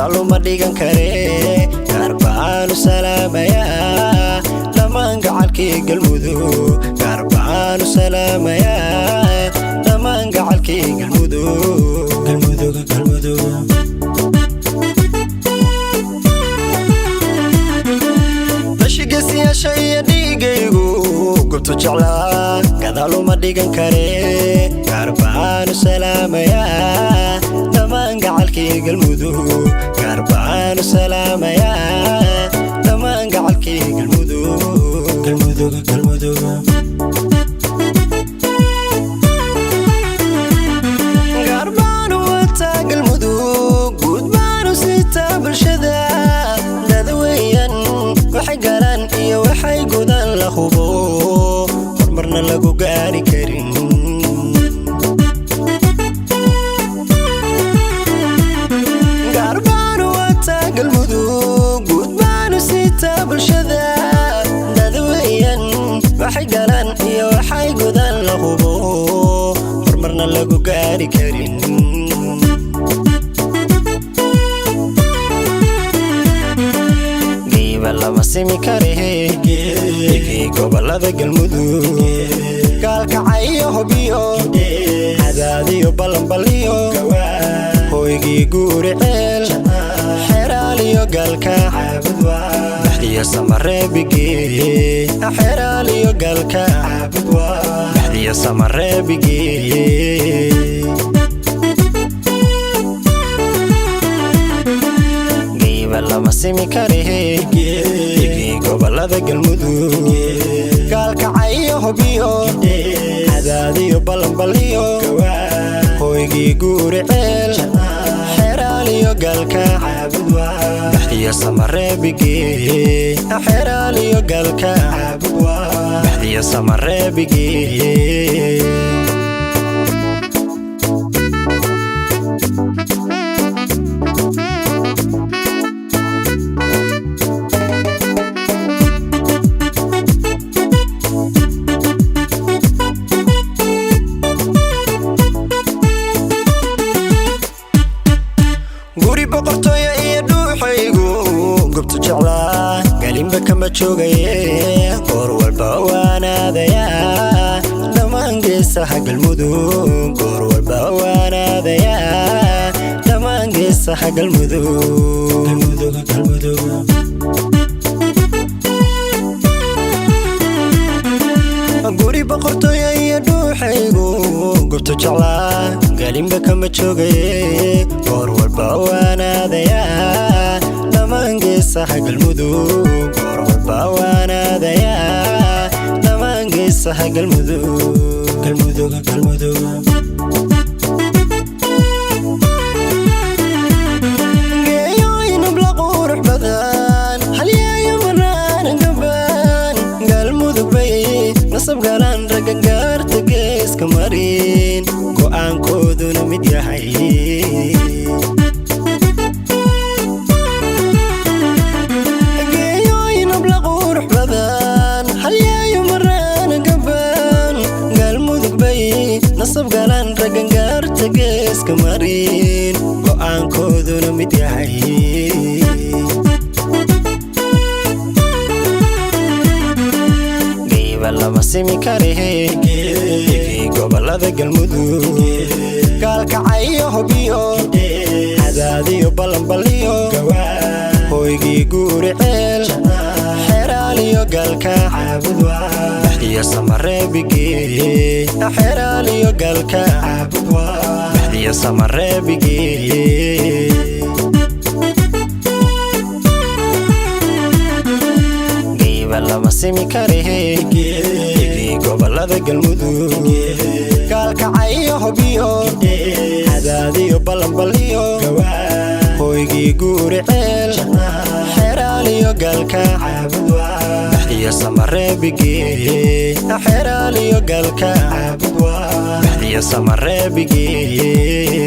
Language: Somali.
gadaal uma dhigan kare garbaanu salaamaya dhamaan gacalkii galmudug garbaanu salaamaya dhamaan gacalkii galmudug dashigeesiyaasha iyo dhiigaygu gubtu jeclaa gadaal uma dhigan kare garbaanu salaamaya dhamaan gacalkii galmudug garbaanu salaamaya dhamaan gacalkii galmudug garbaanu wata galmudug gudbaanu sita bulshada dadweyan waxay galaan iyo waxay gudan la hubo horumarna lagu gaari karin garbaanu wata galmudug gudbaanu sita bulshada dadweyan waxay galaan iyo waxay gudan la hubo horumarna lagu gaari karin lama simi karehe dekii gobolada galmudug gaalkacyo hubiyo cadaadiyo balanbaliyo hoygii guuriceel xeraaliyo gaalkaac baxdiyo samareebigee xeraaliyo gaalkaac baxdiyo samareebigee lama simi karehe dekii gobolada galmudug gaalkacyo hubiyo cadaadiyo balanbaliyo hoygii guuriceel xeraaliyo gaalkaac baxdiyo samareebigee xeraaliyo gaalkaac baxdiyo samareebigee guri boqortooyo iyo dhuuxaygu gubtu jeclaa galinba kama joogaye goor walba waanaadaya dhamaan geesaha galmudug goor walba waanaadaya dhamaan geesaha galmudug guri boqortooyo iyo dhuuxaygu gubtu jeclaa galinba kama joogaye goor walba waanaadaya dhamaan geesaha galmudug goor walba waanaadaya dhamaan geesaha galmudug geeyooyin habla qurux badan halyeeyo maraan gabaan galmudug bay nasab galaan ragga gaarta geeska marin go'aankooduna mid yahay geeyooyin habla qurux badan halyeeyo maraan gabaan galmudug bay nasab galaan ragga gaarta geeska marin go'aankooduna mid yahay lama simi karehe dekii gobolada galmudug gaalkacyo hubiyo cadaadiyo balanbaliyo hoygii guuriceel xeraaliyo gaalkaac baxdiyo samareebigee xeraaliyo gaalkaac baxdiyo samareebigee lama simi karehe dekii gobolada galmudug gaalkacyo hubiyo cadaadiyo balanbaliyo hoygii guuriceel xeraaliyo gaalkaac baxdiyo samareebigee xeraaliyo gaalkaac baxdiyo samareebigee